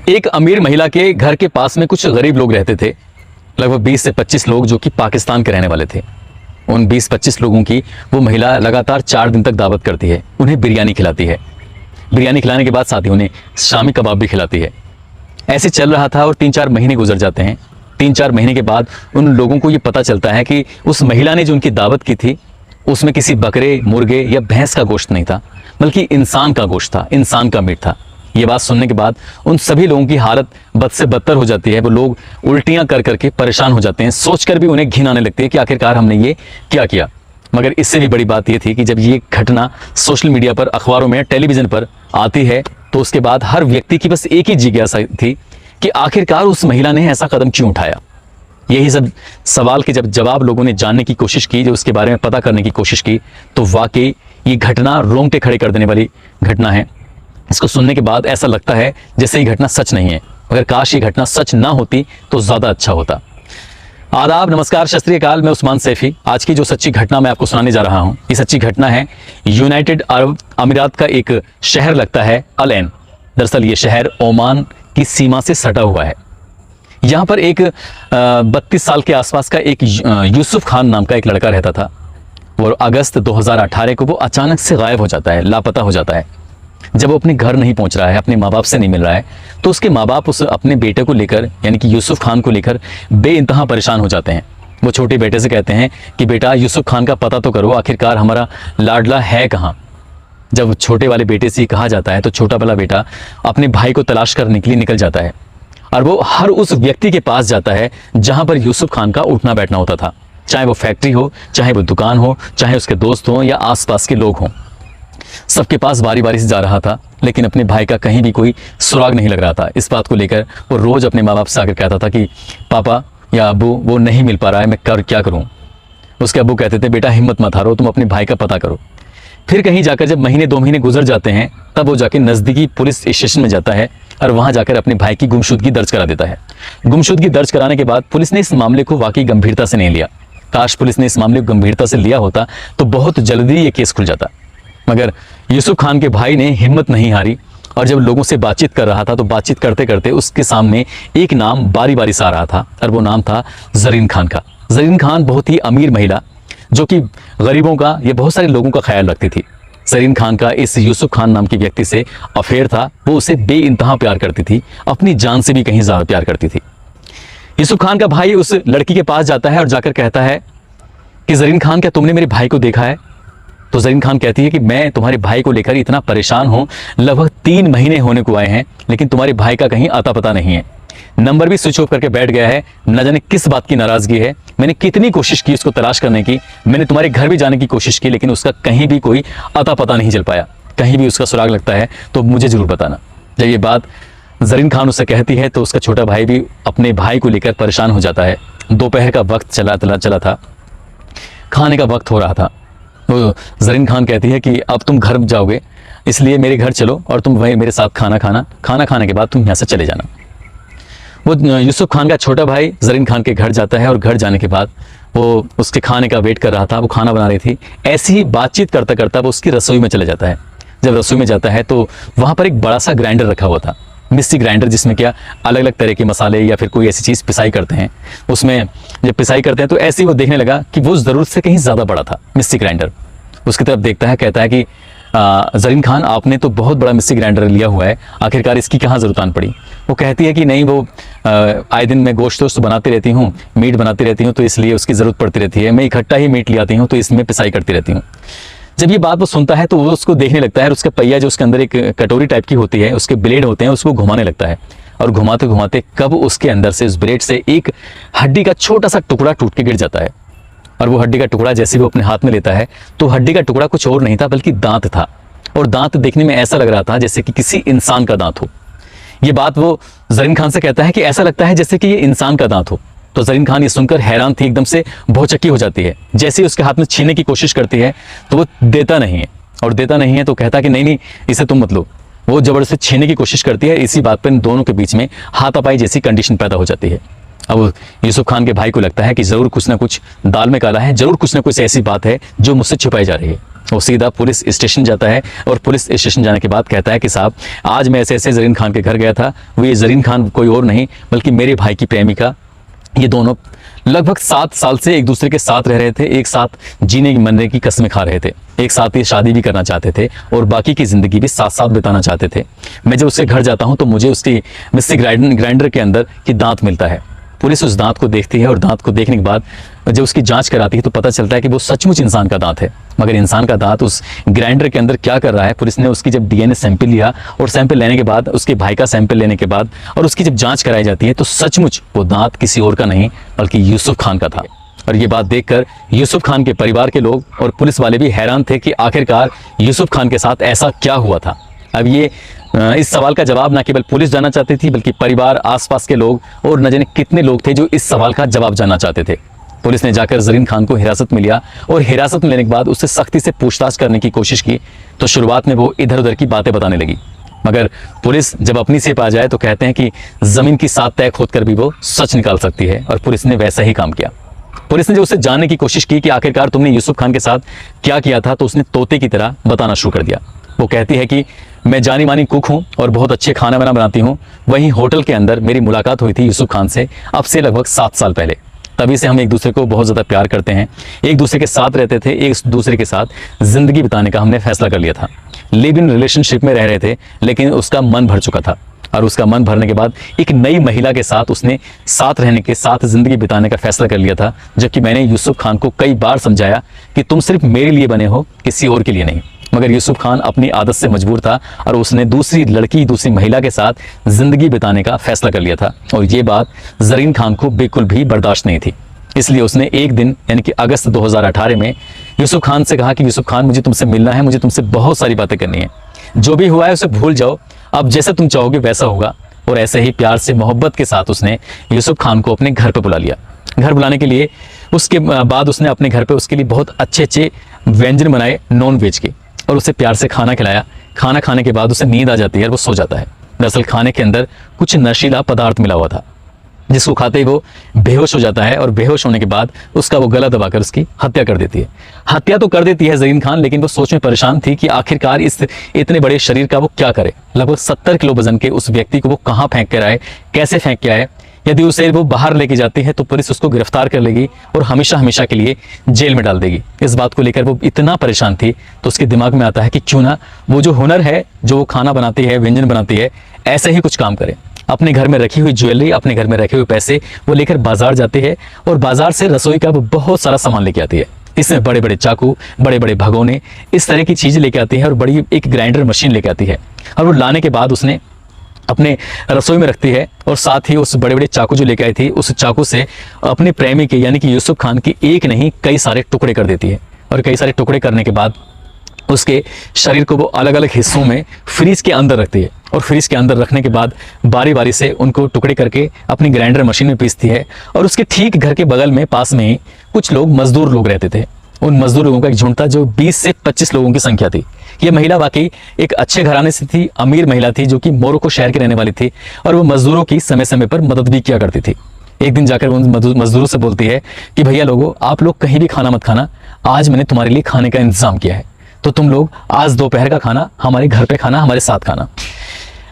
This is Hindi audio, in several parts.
एक अमीर महिला के घर के पास में कुछ गरीब लोग रहते थे, लगभग 20 से 25 लोग, जो कि पाकिस्तान के रहने वाले थे। उन 20-25 लोगों की वो महिला लगातार 4 दिन तक दावत करती है, उन्हें बिरयानी खिलाती है। बिरयानी खिलाने के बाद साथ ही उन्हें शामी कबाब भी खिलाती है। ऐसे चल रहा था और 3-4 महीने गुजर जाते हैं। 3-4 महीने के बाद उन लोगों को ये पता चलता है कि उस महिला ने जो उनकी दावत की थी उसमें किसी बकरे, मुर्गे या भैंस का गोश्त नहीं था, बल्कि इंसान का गोश्त था, इंसान का मीट था। ये बात सुनने के बाद उन सभी लोगों की हालत बद से बदतर हो जाती है। वो लोग उल्टियां कर करके परेशान हो जाते हैं, सोचकर भी उन्हें घिन आने लगती है कि आखिरकार हमने ये क्या किया। मगर इससे भी बड़ी बात ये थी कि जब ये घटना सोशल मीडिया पर, अखबारों में, टेलीविजन पर आती है तो उसके बाद हर व्यक्ति की बस एक ही जिज्ञासा थी कि आखिरकार उस महिला ने ऐसा कदम क्यों उठाया। यही सब सवाल के जब जवाब लोगों ने जानने की कोशिश की, जो उसके बारे में पता करने की कोशिश की, तो वाकई ये घटना रोंगटे खड़े कर देने वाली घटना है। इसको सुनने के बाद ऐसा लगता है जैसे ये घटना सच नहीं है, मगर काश ये घटना सच ना होती तो ज्यादा अच्छा होता। आदाब, नमस्कार, सत श्री अकाल। मैं उस्मान सैफी। आज की जो सच्ची घटना मैं आपको सुनाने जा रहा हूं, ये सच्ची घटना है यूनाइटेड अरब अमीरात का एक शहर लगता है अल ऐन। दरअसल ये शहर ओमान की सीमा से सटा हुआ है। यहाँ पर एक 32 साल के आसपास का एक यूसुफ खान नाम का एक लड़का रहता था। वो अगस्त 2018 को वो अचानक से गायब हो जाता है, लापता हो जाता है। जब वो अपने घर नहीं पहुंच रहा है, अपने माँ बाप से नहीं मिल रहा है, तो उसके माँ बाप उस अपने बेटे को लेकर, यानी कि यूसुफ खान को लेकर बेइंतहा परेशान हो जाते हैं। वो छोटे बेटे से कहते हैं कि बेटा, यूसुफ खान का पता तो करो, आखिरकार हमारा लाडला है कहाँ। जब छोटे वाले बेटे से कहा जाता है तो छोटा वाला बेटा अपने भाई को तलाश करने के लिए निकल जाता है और वो हर उस व्यक्ति के पास जाता है जहां पर यूसुफ खान का उठना बैठना होता था, चाहे वो फैक्ट्री हो, चाहे वो दुकान हो, चाहे उसके दोस्त हों या आसपास के लोग हों। सबके पास बारी बारी से जा रहा था, लेकिन अपने भाई का कहीं भी कोई सुराग नहीं लग रहा था। इस बात को लेकर वो रोज अपने माँ बाप से आकर कहता था कि पापा या अब्बू, वो नहीं मिल पा रहा है, मैं क्या करूं। उसके अब्बू कहते थे, बेटा हिम्मत मत हारो, तुम अपने भाई का पता करो। फिर कहीं जाकर जब महीने 2 महीने गुजर जाते हैं, तब वो जाके नजदीकी पुलिस स्टेशन में जाता है और वहां जाकर अपने भाई की गुमशुदगी दर्ज करा देता है। गुमशुदगी दर्ज कराने के बाद पुलिस ने इस मामले को वाकई गंभीरता से नहीं लिया। काश पुलिस ने इस मामले को गंभीरता से लिया होता तो बहुत जल्दी ये केस खुल जाता। मगर यूसुफ खान के भाई ने हिम्मत नहीं हारी और जब लोगों से बातचीत कर रहा था तो बातचीत करते करते उसके सामने एक नाम बारी बारी से आ रहा था और वो नाम था ज़रीन खान का। ज़रीन खान बहुत ही अमीर महिला, जो कि गरीबों का या बहुत सारे लोगों का ख्याल रखती थी। ज़रीन खान का इस यूसुफ खान नाम के व्यक्ति से अफेयर था। वो उसे बेइंतहा प्यार करती थी, अपनी जान से भी कहीं ज़्यादा प्यार करती थी। यूसुफ खान का भाई उस लड़की के पास जाता है और जाकर कहता है कि ज़रीन खान, क्या तुमने मेरे भाई को देखा है? तो ज़रीन खान कहती है कि मैं तुम्हारे भाई को लेकर इतना परेशान हूं, लगभग 3 महीने होने को आए हैं, लेकिन तुम्हारे भाई का कहीं आता पता नहीं है। नंबर भी स्विच ऑफ करके बैठ गया है, न जाने किस बात की नाराजगी है। मैंने कितनी कोशिश की उसको तलाश करने की, मैंने तुम्हारे घर भी जाने की कोशिश की, लेकिन उसका कहीं भी कोई आता पता नहीं चल पाया। कहीं भी उसका सुराग लगता है तो मुझे जरूर बताना। जब ये बात ज़रीन खान उससे कहती है तो उसका छोटा भाई भी अपने भाई को लेकर परेशान हो जाता है। दोपहर का वक्त चला था, खाने का वक्त हो रहा था। वो ज़रीन खान कहती है कि अब तुम घर जाओगे, इसलिए मेरे घर चलो और तुम वहीं मेरे साथ खाना खाने के बाद तुम यहाँ से चले जाना। वो यूसुफ खान का छोटा भाई ज़रीन खान के घर जाता है और घर जाने के बाद वो उसके खाने का वेट कर रहा था। वो खाना बना रही थी। ऐसी ही बातचीत करता करता वो उसकी रसोई में चले जाता है। जब रसोई में जाता है तो वहाँ पर एक बड़ा सा ग्राइंडर रखा हुआ था, मिक्सी ग्राइंडर, जिसमें क्या अलग अलग तरह के मसाले या फिर कोई ऐसी चीज़ पिसाई करते हैं। उसमें जब पिसाई करते हैं तो ऐसे ही वो देखने लगा कि वो ज़रूरत से कहीं ज़्यादा बड़ा था मिक्सी ग्राइंडर। उसकी तरफ देखता है, कहता है कि ज़रीन खान, आपने तो बहुत बड़ा मिक्सी ग्राइंडर लिया हुआ है, आखिरकार इसकी कहाँ ज़रूरत आन पड़ी? वो कहती है कि नहीं, वो आए दिन मैं गोश्त बनाती रहती हूँ, मीट बनाती रहती हूँ, तो इसलिए उसकी ज़रूरत पड़ती रहती है। मैं इकट्ठा ही मीट ले आती हूँ तो इसमें पिसाई करती रहती हूँ। जब ये बात वो सुनता है तो वो उसको देखने लगता है और उसका पहिया, जो उसके अंदर एक कटोरी टाइप की होती है, उसके ब्लेड होते हैं, उसको घुमाने लगता है। और घुमाते घुमाते कब उसके अंदर से, उस ब्लेड से एक हड्डी का छोटा सा टुकड़ा टूट के गिर जाता है। और वो हड्डी का टुकड़ा जैसे वो अपने हाथ में लेता है तो हड्डी का टुकड़ा कुछ और नहीं था बल्कि दांत था। और दांत देखने में ऐसा लग रहा था जैसे कि किसी इंसान का दांत हो। ये बात वो ज़रीन खान से कहता है कि ऐसा लगता है जैसे कि ये इंसान का दांत हो। तो ज़रीन खान ये सुनकर हैरान थी, एकदम से भौचक्की हो जाती है। जैसे ही उसके हाथ में छीनने की कोशिश करती है तो वो देता नहीं है, और देता नहीं है तो कहता कि नहीं, इसे तुम मत लो। वो जबरदस्ती छीनने की कोशिश करती है। इसी बात पर इन दोनों के बीच में हाथापाई जैसी कंडीशन पैदा हो जाती है। अब यूसुफ खान के भाई को लगता है कि जरूर कुछ ना कुछ दाल में काला है, जरूर कुछ ना कुछ ऐसी बात है जो मुझसे छुपाई जा रही है। वो सीधा पुलिस स्टेशन जाता है और पुलिस स्टेशन जाने के बाद कहता है कि साहब आज मैं ऐसे ऐसे जरीन खान के घर गया था, वो ये जरीन खान कोई और नहीं बल्कि मेरे भाई की प्रेमिका, ये दोनों लगभग 7 साल से एक दूसरे के साथ रह रहे थे, एक साथ जीने मरने की कस्में खा रहे थे, एक साथ ही शादी भी करना चाहते थे और बाकी की ज़िंदगी भी साथ साथ बिताना चाहते थे। मैं जब उसके घर जाता हूँ तो मुझे उसकी मिक्सी ग्राइंडर के अंदर की दांत मिलता है। पुलिस उस दांत को देखती है और दांत को देखने के बाद जब उसकी जांच कराती है तो पता चलता है कि वो सचमुच इंसान का दांत है। मगर इंसान का दांत उस ग्राइंडर के अंदर क्या कर रहा है, पुलिस ने उसकी जब डीएनए सैंपल लिया और सैंपल लेने के बाद उसके भाई का सैंपल लेने के बाद और उसकी जब जांच कराई जाती है तो सचमुच वो दांत किसी और का नहीं बल्कि यूसुफ खान का था। और ये बात देखकर यूसुफ खान के परिवार के लोग और पुलिस वाले भी हैरान थे कि आखिरकार यूसुफ खान के साथ ऐसा क्या हुआ था। अब ये इस सवाल का जवाब ना केवल पुलिस जानना चाहती थी बल्कि परिवार, आसपास के लोग और न जाने कितने लोग थे जो इस सवाल का जवाब जानना चाहते थे। पुलिस ने जाकर जरीन खान को हिरासत में लिया और हिरासत में लेने के बाद उससे सख्ती से पूछताछ करने की कोशिश की तो शुरुआत में वो इधर उधर की बातें बताने लगी। मगर पुलिस जब अपनी सेप आ जाए तो कहते हैं कि जमीन की 7 तह खोद कर भी वो सच निकाल सकती है और पुलिस ने वैसा ही काम किया। पुलिस ने जो उससे जानने की कोशिश की कि आखिरकार तुमने यूसुफ खान के साथ क्या किया था तो उसने तोते की तरह बताना शुरू कर दिया। वो कहती है कि मैं जानी मानी कुक हूँ और बहुत अच्छे खाना बनाती हूँ। वहीं होटल के अंदर मेरी मुलाकात हुई थी यूसुफ खान से अब से लगभग 7 साल पहले। तभी से हम एक दूसरे को बहुत ज़्यादा प्यार करते हैं, एक दूसरे के साथ रहते थे, एक दूसरे के साथ ज़िंदगी बिताने का हमने फैसला कर लिया था। लिव इन रिलेशनशिप में रह रहे थे लेकिन उसका मन भर चुका था और उसका मन भरने के बाद एक नई महिला के साथ उसने साथ रहने के साथ ज़िंदगी बिताने का फैसला कर लिया था। जबकि मैंने यूसुफ खान को कई बार समझाया कि तुम सिर्फ मेरे लिए बने हो, किसी और के लिए नहीं। मगर यूसुफ खान अपनी आदत से मजबूर था और उसने दूसरी महिला के साथ ज़िंदगी बिताने का फैसला कर लिया था और ये बात जरीन खान को बिल्कुल भी बर्दाश्त नहीं थी। इसलिए उसने एक दिन यानी कि अगस्त 2018 में यूसुफ खान से कहा कि यूसुफ खान मुझे तुमसे मिलना है, मुझे तुमसे बहुत सारी बातें करनी है, जो भी हुआ है उसे भूल जाओ, अब जैसा तुम चाहोगे वैसा होगा। और ऐसे ही प्यार से मोहब्बत के साथ उसने यूसुफ खान को अपने घर पर बुला लिया। घर बुलाने के लिए उसके बाद उसने अपने घर पे उसके लिए बहुत अच्छे व्यंजन बनाए नॉन वेज के और उसे प्यार से खाना खिलाया। खाना खाने के बाद उसे नींद आ जाती है और वो सो जाता है। दरअसल खाने के अंदर कुछ नशीला पदार्थ मिला हुआ था जिसको खाते ही वो बेहोश हो जाता है और बेहोश होने के बाद उसका वो गला दबाकर उसकी हत्या कर देती है। हत्या तो कर देती है जरीन खान, लेकिन वो सोच में परेशान थी कि आखिरकार इस इतने बड़े शरीर का वो क्या करे। लगभग 70 किलो वजन के उस व्यक्ति को वो कहाँ फेंक कर आए, कैसे फेंक के आए। यदि उसे वो बाहर लेके जाती है तो पुलिस उसको गिरफ्तार कर लेगी और हमेशा हमेशा के लिए जेल में डाल देगी। इस बात को लेकर वो इतना परेशान थी तो उसके दिमाग में आता है कि क्यों ना वो जो हुनर है, जो वो खाना बनाती है, व्यंजन बनाती है, ऐसे ही कुछ काम करे। अपने घर में रखी हुई ज्वेलरी, अपने घर में रखे हुए पैसे वो लेकर बाजार जाती है और बाजार से रसोई का वो बहुत सारा सामान लेके आती है। इसमें बड़े बड़े चाकू, बड़े बड़े भगोने, इस तरह की चीज़ें लेके आती है और बड़ी एक ग्राइंडर मशीन लेके आती है और वो लाने के बाद उसने अपने रसोई में रखती है और साथ ही उस बड़े बड़े चाकू जो लेके आई थी उस चाकू से अपने प्रेमी के यानी कि यूसुफ खान की एक नहीं कई सारे टुकड़े कर देती है। और कई सारे टुकड़े करने के बाद उसके शरीर को वो अलग अलग हिस्सों में फ्रीज के अंदर रखती है और फ्रीज के अंदर रखने के बाद बारी बारी से उनको टुकड़े करके अपनी ग्राइंडर मशीन में पीसती है। और उसके ठीक घर के बगल में पास में ही कुछ लोग मजदूर लोग रहते थे। उन मजदूर लोगों का एक झुंड था जो 20 से 25 लोगों की संख्या थी। ये महिला वाकई एक अच्छे घराने से थी, अमीर महिला थी जो कि मोरक्को शहर की रहने वाली थी और वो मजदूरों की समय समय पर मदद भी किया करती थी। एक दिन जाकर वो उन मजदूरों से बोलती है कि भैया लोगों, आप लोग कहीं भी खाना मत खाना, आज मैंने तुम्हारे लिए खाने का इंतजाम किया है, तो तुम लोग आज दोपहर का खाना हमारे घर पे खाना, हमारे साथ खाना।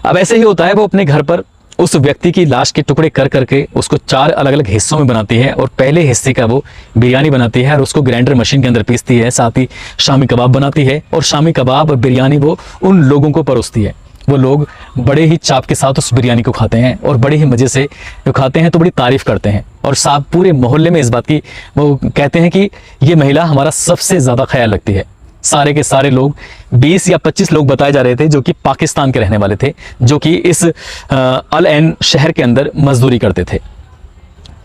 अब ऐसे ही होता है, वो अपने घर पर उस व्यक्ति की लाश के टुकड़े कर करके उसको 4 अलग अलग हिस्सों में बनाती है और पहले हिस्से का वो बिरयानी बनाती है और उसको ग्राइंडर मशीन के अंदर पीसती है। साथ ही शामी कबाब बनाती है और शामी कबाब और बिरयानी वो उन लोगों को परोसती है। वो लोग बड़े ही चाप के साथ उस बिरयानी को खाते हैं और बड़े ही मज़े से खाते हैं, तो बड़ी तारीफ करते हैं और साहब पूरे मोहल्ले में इस बात की वो कहते हैं कि ये महिला हमारा सबसे ज़्यादा ख्याल रखती है। सारे के सारे लोग 20 या 25 लोग बताए जा रहे थे जो कि पाकिस्तान के रहने वाले थे, जो कि इस अल ऐन शहर के अंदर मजदूरी करते थे।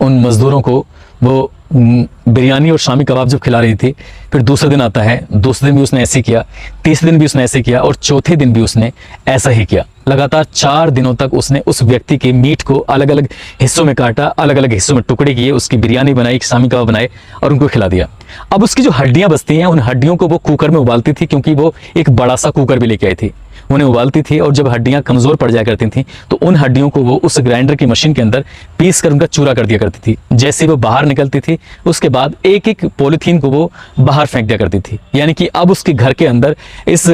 उन मजदूरों को वो बिरयानी और शामी कबाब जब खिला रही थी, फिर दूसरे दिन आता है, दूसरे दिन भी उसने ऐसे किया, तीसरे दिन भी उसने ऐसे किया और चौथे दिन भी उसने ऐसा ही किया। लगातार 4 दिनों तक उसने उस व्यक्ति के मीट को अलग अलग हिस्सों में काटा, अलग अलग हिस्सों में टुकड़े किए, उसकी बिरयानी बनाई, शामी कबाब बनाए और उनको खिला दिया। अब उसकी जो हड्डियां बचती हैं, उन हड्डियों को वो कुकर में उबालती थी, क्योंकि वो एक बड़ा सा कुकर भी लेके आई थी। उन्हें उबालती थी और जब हड्डियां कमज़ोर पड़ जाया करती थी तो उन हड्डियों को वो उस ग्राइंडर की मशीन के अंदर पीस कर उनका चूरा कर दिया करती थी। जैसे वो बाहर निकलती थी उसके बाद एक एक पॉलीथीन को वो बाहर फेंक दिया करती थी। यानी कि अब उसके घर के अंदर इस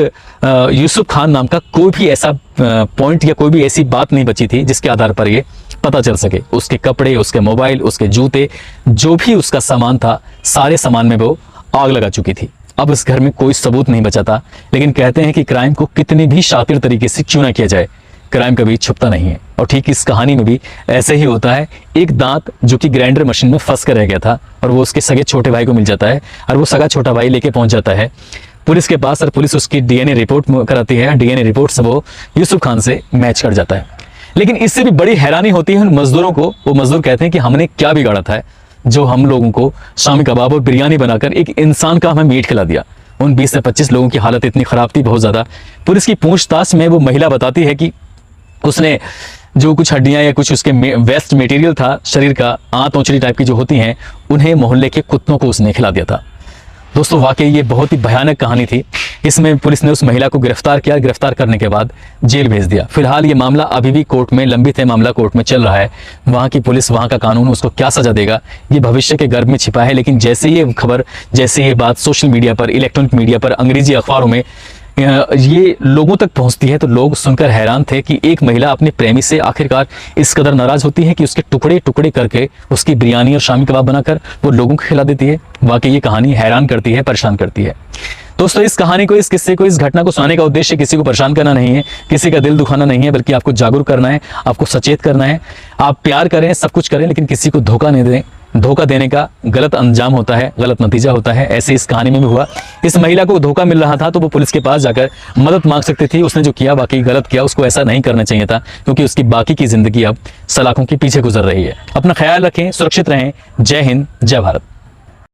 यूसुफ खान नाम का कोई भी ऐसा पॉइंट या कोई भी ऐसी बात नहीं बची थी जिसके आधार पर ये पता चल सके। उसके कपड़े, उसके मोबाइल, उसके जूते, जो भी उसका सामान था, सारे सामान में वो आग लगा चुकी थी। अब इस घर में कोई सबूत नहीं बचा था। लेकिन कहते हैं कि क्राइम को कितनी भी शातिर तरीके से क्यों ना किया जाए, क्राइम कभी छुपता नहीं है। और ठीक इस कहानी में भी ऐसे ही होता है। एक दांत जो कि ग्राइंडर मशीन में फंस कर रह गया था और वो उसके सगे छोटे भाई को मिल जाता है और वो सगा छोटा भाई लेके पहुंच जाता है पुलिस के पास और पुलिस उसकी डीएनए रिपोर्ट कराती है। डीएनए रिपोर्ट से वो यूसुफ खान से मैच कर जाता है। लेकिन इससे भी बड़ी हैरानी होती है उन मजदूरों को। वो मजदूर कहते हैं कि हमने क्या बिगाड़ा था जो हम लोगों को शामी कबाब और बिरयानी बनाकर एक इंसान का हमें मीट खिला दिया। उन 20 से 25 लोगों की हालत इतनी खराब थी, बहुत ज़्यादा। पुलिस की पूछताछ में वो महिला बताती है कि उसने जो कुछ हड्डियां या कुछ उसके वेस्ट मटेरियल था शरीर का, आंत ओंचड़ी टाइप की जो होती हैं, उन्हें मोहल्ले के कुत्तों को उसने खिला दिया था। दोस्तों वाकई ये बहुत ही भयानक कहानी थी। इसमें पुलिस ने उस महिला को गिरफ्तार किया। गिरफ्तार करने के बाद जेल भेज दिया। फिलहाल ये मामला अभी भी कोर्ट में लंबित है, मामला कोर्ट में चल रहा है। वहाँ की पुलिस, वहाँ का कानून उसको क्या सजा देगा ये भविष्य के गर्भ में छिपा है। लेकिन जैसे ये खबर, जैसे ये बात सोशल मीडिया पर, इलेक्ट्रॉनिक मीडिया पर, अंग्रेजी अखबारों में ये लोगों तक पहुंचती है तो लोग सुनकर हैरान थे कि एक महिला अपने प्रेमी से आखिरकार इस कदर नाराज होती है कि उसके टुकड़े टुकड़े करके उसकी बिरयानी और शामी कबाब बनाकर वो लोगों को खिला देती है। वाकई ये कहानी हैरान करती है, परेशान करती है। दोस्तों इस कहानी को, इस किस्से को, इस घटना को सुनाने का उद्देश्य किसी को परेशान करना नहीं है, किसी का दिल दुखाना नहीं है, बल्कि आपको जागरूक करना है, आपको सचेत करना है। आप प्यार करें, सब कुछ करें, लेकिन किसी को धोखा नहीं दें। धोखा देने का गलत अंजाम होता है, गलत नतीजा होता है। ऐसे इस कहानी में भी हुआ। इस महिला को धोखा मिल रहा था तो वो पुलिस के पास जाकर मदद मांग सकती थी। उसने जो किया वाकई गलत किया, उसको ऐसा नहीं करना चाहिए था, क्योंकि उसकी बाकी की जिंदगी अब सलाखों के पीछे गुजर रही है। अपना ख्याल रखें, सुरक्षित रहें। जय हिंद, जय भारत।